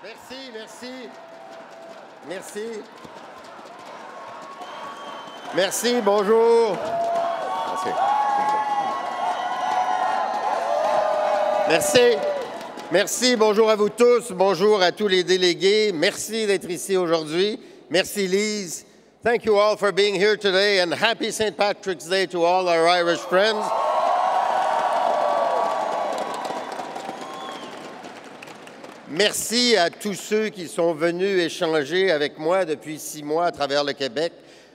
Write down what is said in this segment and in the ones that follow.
Merci, merci. Merci. Merci, bonjour. Merci. Merci, bonjour à vous tous, bonjour à tous les délégués. Merci d'être ici aujourd'hui. Merci, Lise. Thank you all for being here today, and happy St. Patrick's Day to all our Irish friends. Merci à tous ceux qui sont venus échanger avec moi depuis 6 mois à travers le Québec.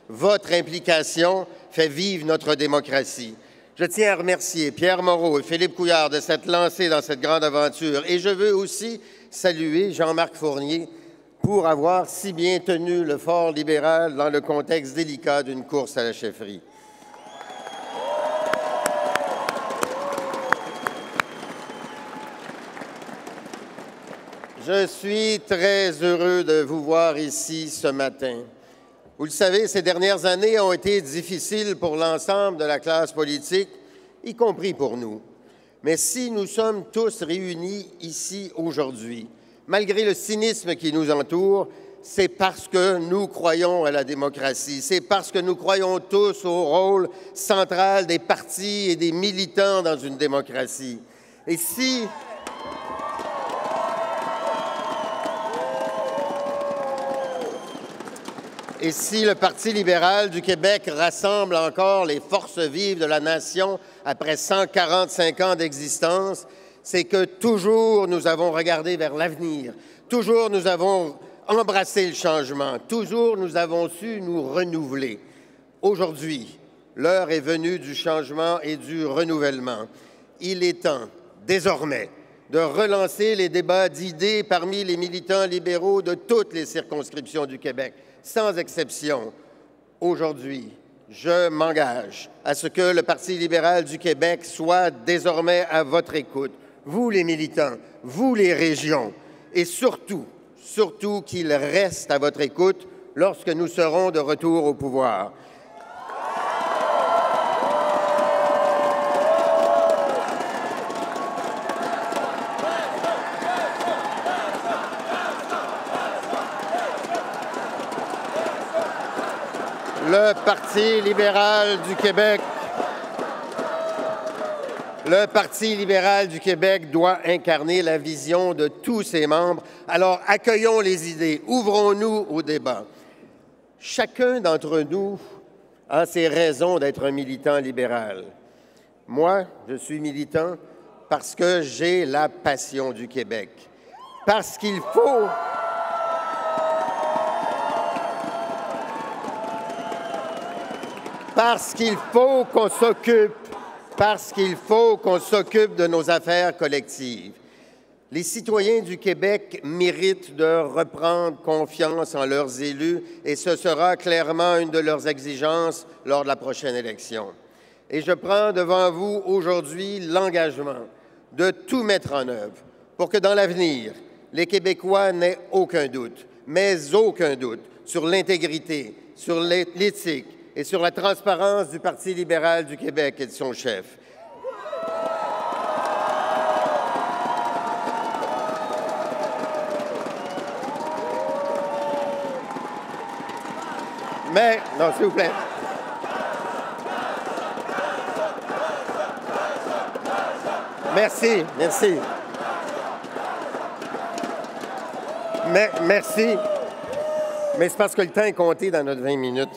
Votre implication fait vivre notre démocratie. Je tiens à remercier Pierre Moreau et Philippe Couillard de s'être lancés dans cette grande aventure. Et je veux aussi saluer Jean-Marc Fournier pour avoir si bien tenu le fort libéral dans le contexte délicat d'une course à la chefferie. Je suis très heureux de vous voir ici ce matin. Vous le savez, ces dernières années ont été difficiles pour l'ensemble de la classe politique, y compris pour nous. Mais si nous sommes tous réunis ici aujourd'hui, malgré le cynisme qui nous entoure, c'est parce que nous croyons à la démocratie. C'est parce que nous croyons tous au rôle central des partis et des militants dans une démocratie. Et si le Parti libéral du Québec rassemble encore les forces vives de la nation après 145 ans d'existence, c'est que toujours nous avons regardé vers l'avenir, toujours nous avons embrassé le changement, toujours nous avons su nous renouveler. Aujourd'hui, l'heure est venue du changement et du renouvellement. Il est temps, désormais, de relancer les débats d'idées parmi les militants libéraux de toutes les circonscriptions du Québec. Sans exception, aujourd'hui, je m'engage à ce que le Parti libéral du Québec soit désormais à votre écoute, vous les militants, vous les régions, et surtout qu'il reste à votre écoute lorsque nous serons de retour au pouvoir. Le Parti libéral du Québec doit incarner la vision de tous ses membres. Alors, accueillons les idées, ouvrons-nous au débat. Chacun d'entre nous a ses raisons d'être un militant libéral. Moi, je suis militant parce que j'ai la passion du Québec. Parce qu'il faut qu'on s'occupe de nos affaires collectives. Les citoyens du Québec méritent de reprendre confiance en leurs élus et ce sera clairement une de leurs exigences lors de la prochaine élection. Et je prends devant vous aujourd'hui l'engagement de tout mettre en œuvre pour que dans l'avenir, les Québécois n'aient aucun doute, mais aucun doute, sur l'intégrité, sur l'éthique, et sur la transparence du Parti libéral du Québec et de son chef. Mais, non, s'il vous plaît. Merci. Merci. Mais c'est parce que le temps est compté dans notre 20 minutes.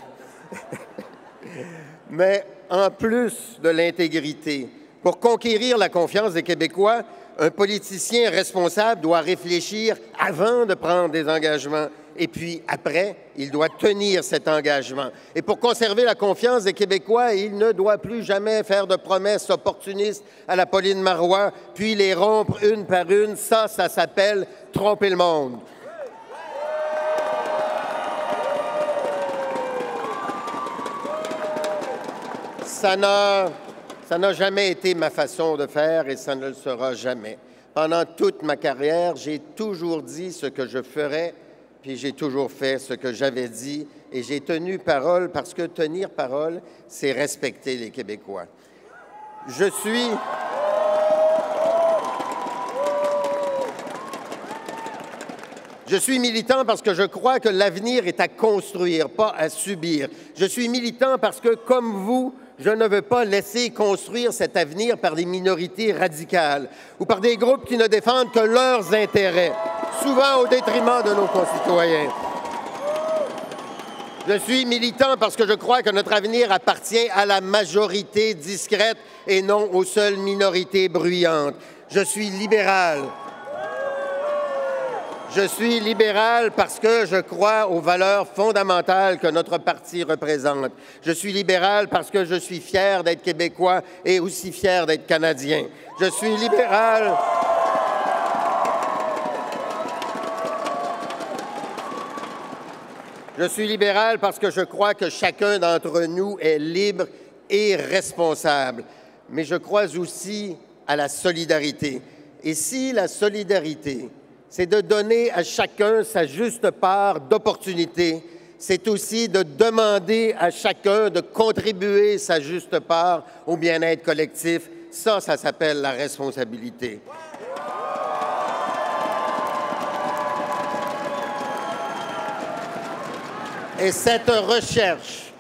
Mais en plus de l'intégrité, pour conquérir la confiance des Québécois, un politicien responsable doit réfléchir avant de prendre des engagements. Et puis après, il doit tenir cet engagement. Et pour conserver la confiance des Québécois, il ne doit plus jamais faire de promesses opportunistes à la Pauline Marois, puis les rompre une par une. Ça s'appelle tromper le monde. Ça n'a jamais été ma façon de faire et ça ne le sera jamais. Pendant toute ma carrière, j'ai toujours dit ce que je ferais, puis j'ai toujours fait ce que j'avais dit et j'ai tenu parole parce que tenir parole, c'est respecter les Québécois. Je suis Je suis militant parce que je crois que l'avenir est à construire, pas à subir. Je suis militant parce que, comme vous, je ne veux pas laisser construire cet avenir par des minorités radicales ou par des groupes qui ne défendent que leurs intérêts, souvent au détriment de nos concitoyens. Je suis militant parce que je crois que notre avenir appartient à la majorité discrète et non aux seules minorités bruyantes. Je suis libéral. Je suis libéral parce que je crois aux valeurs fondamentales que notre parti représente. Je suis libéral parce que je suis fier d'être québécois et aussi fier d'être canadien. Je suis libéral. Je suis libéral parce que je crois que chacun d'entre nous est libre et responsable. Mais je crois aussi à la solidarité. Et si la solidarité, c'est de donner à chacun sa juste part d'opportunité, c'est aussi de demander à chacun de contribuer sa juste part au bien-être collectif. Ça s'appelle la responsabilité. Et cette recherche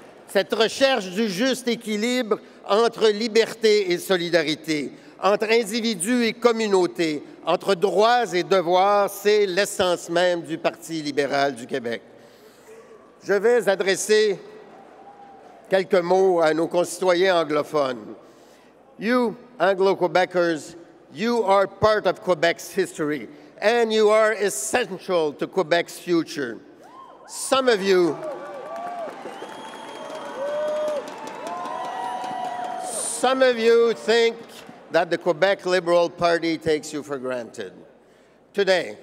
du juste équilibre entre liberté et solidarité, entre individus et communautés, entre droits et devoirs, c'est l'essence même du Parti libéral du Québec. Je vais adresser quelques mots à nos concitoyens anglophones. You, Anglo-Quebecers, you are part of Quebec's history, and you are essential to Quebec's future. Some of you think that the Quebec Liberal Party takes you for granted. Today,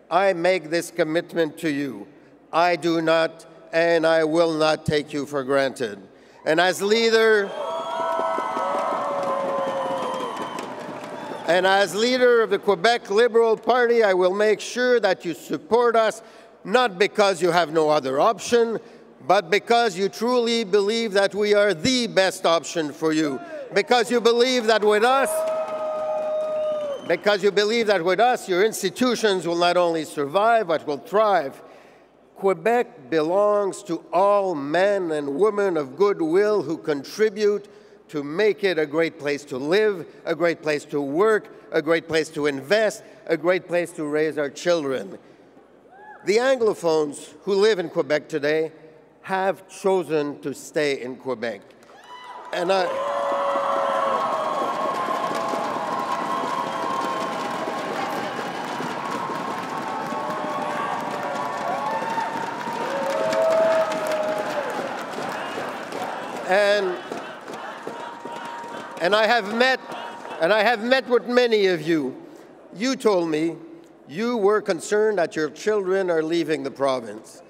I make this commitment to you. I do not and I will not take you for granted. And as leader of the Quebec Liberal Party, I will make sure that you support us, not because you have no other option, but because you truly believe that we are the best option for you. Because you believe that with us, your institutions will not only survive, but will thrive. Quebec belongs to all men and women of goodwill who contribute to make it a great place to live, a great place to work, a great place to invest, a great place to raise our children. The Anglophones who live in Quebec today have chosen to stay in Quebec. And I have met with many of you. You told me you were concerned that your children are leaving the province.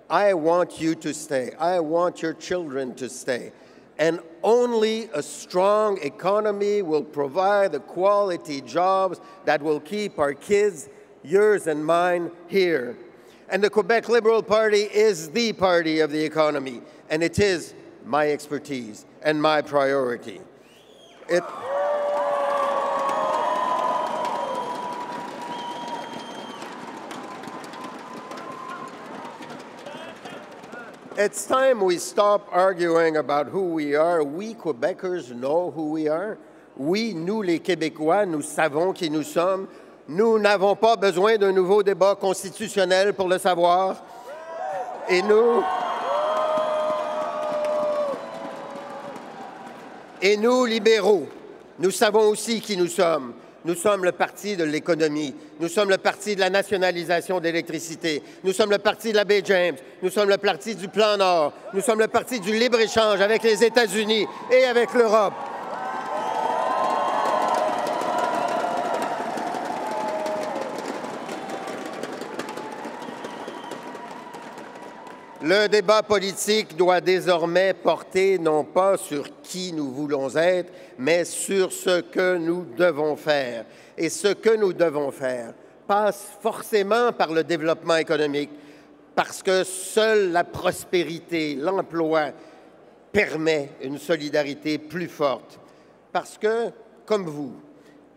I want you to stay. I want your children to stay. And only a strong economy will provide the quality jobs that will keep our kids, yours and mine, here. And the Quebec Liberal Party is the party of the economy, and it is my expertise and my priority. It's time we stop arguing about who we are. We, Quebecers, know who we are. Oui, nous, les Québécois, nous savons qui nous sommes. Nous n'avons pas besoin d'un nouveau débat constitutionnel pour le savoir. Et nous, libéraux, nous savons aussi qui nous sommes. Nous sommes le parti de l'économie. Nous sommes le parti de la nationalisation d'électricité. Nous sommes le parti de la baie James. Nous sommes le parti du Plan Nord. Nous sommes le parti du libre-échange avec les États-Unis et avec l'Europe. Le débat politique doit désormais porter non pas sur qui nous voulons être, mais sur ce que nous devons faire. Et ce que nous devons faire passe forcément par le développement économique, parce que seule la prospérité, l'emploi, permet une solidarité plus forte. Parce que, comme vous,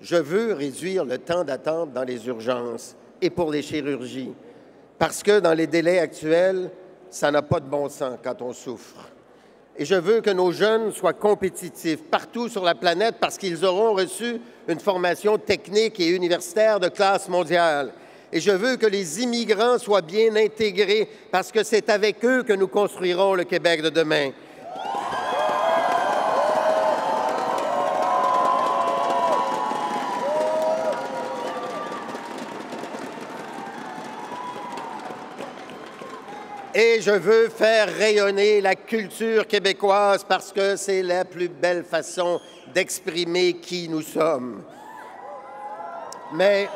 je veux réduire le temps d'attente dans les urgences et pour les chirurgies. parce que dans les délais actuels, ça n'a pas de bon sens quand on souffre. Et je veux que nos jeunes soient compétitifs partout sur la planète parce qu'ils auront reçu une formation technique et universitaire de classe mondiale. Et je veux que les immigrants soient bien intégrés parce que c'est avec eux que nous construirons le Québec de demain. Et je veux faire rayonner la culture québécoise parce que c'est la plus belle façon d'exprimer qui nous sommes. Mais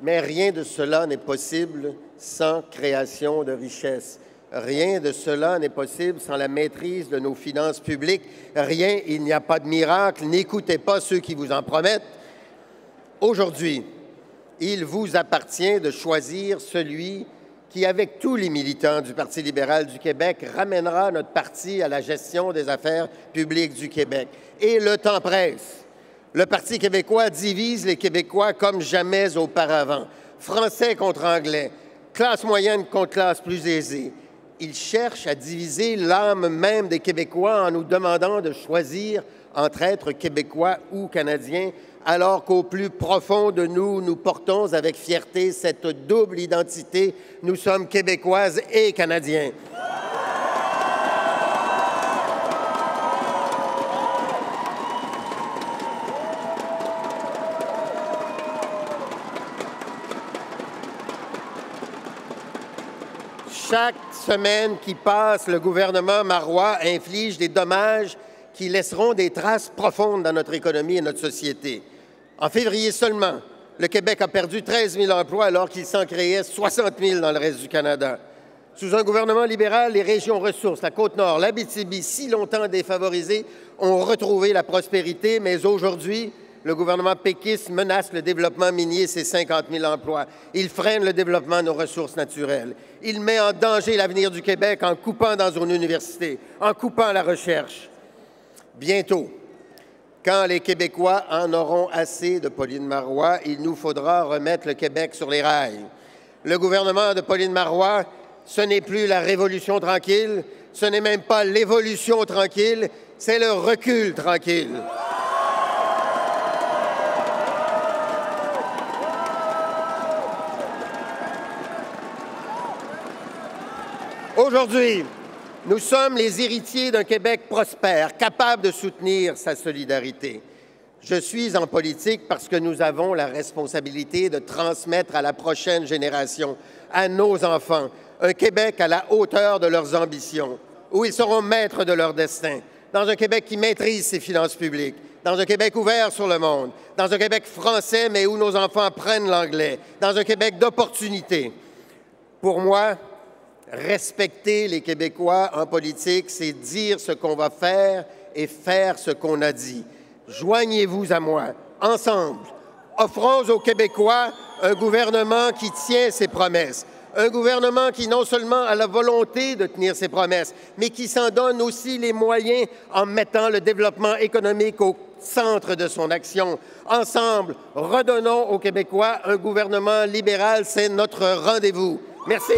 rien de cela n'est possible sans création de richesse. Rien de cela n'est possible sans la maîtrise de nos finances publiques. Rien, il n'y a pas de miracle. N'écoutez pas ceux qui vous en promettent. Aujourd'hui, il vous appartient de choisir celui qui, avec tous les militants du Parti libéral du Québec, ramènera notre parti à la gestion des affaires publiques du Québec. Et le temps presse. Le Parti québécois divise les Québécois comme jamais auparavant. Français contre Anglais, classe moyenne contre classe plus aisée. Il cherche à diviser l'âme même des Québécois en nous demandant de choisir entre être Québécois ou Canadiens, alors qu'au plus profond de nous, nous portons avec fierté cette double identité. Nous sommes Québécoises et Canadiens. Chaque semaine qui passe, le gouvernement Marois inflige des dommages qui laisseront des traces profondes dans notre économie et notre société. En février seulement, le Québec a perdu 13 000 emplois alors qu'il s'en créait 60 000 dans le reste du Canada. Sous un gouvernement libéral, les régions ressources, la Côte-Nord, l'Abitibi, si longtemps défavorisées, ont retrouvé la prospérité, mais aujourd'hui, le gouvernement péquiste menace le développement minier, ses 50 000 emplois. Il freine le développement de nos ressources naturelles. Il met en danger l'avenir du Québec en coupant dans nos universités, en coupant la recherche. Bientôt, quand les Québécois en auront assez de Pauline Marois, il nous faudra remettre le Québec sur les rails. Le gouvernement de Pauline Marois, ce n'est plus la révolution tranquille, ce n'est même pas l'évolution tranquille, c'est le recul tranquille. Aujourd'hui, nous sommes les héritiers d'un Québec prospère, capable de soutenir sa solidarité. Je suis en politique parce que nous avons la responsabilité de transmettre à la prochaine génération, à nos enfants, un Québec à la hauteur de leurs ambitions, où ils seront maîtres de leur destin, dans un Québec qui maîtrise ses finances publiques, dans un Québec ouvert sur le monde, dans un Québec français, mais où nos enfants apprennent l'anglais, dans un Québec d'opportunités. Pour moi, respecter les Québécois en politique, c'est dire ce qu'on va faire et faire ce qu'on a dit. Joignez-vous à moi, ensemble. Offrons aux Québécois un gouvernement qui tient ses promesses. Un gouvernement qui non seulement a la volonté de tenir ses promesses, mais qui s'en donne aussi les moyens en mettant le développement économique au centre de son action. Ensemble, redonnons aux Québécois un gouvernement libéral. C'est notre rendez-vous. Merci.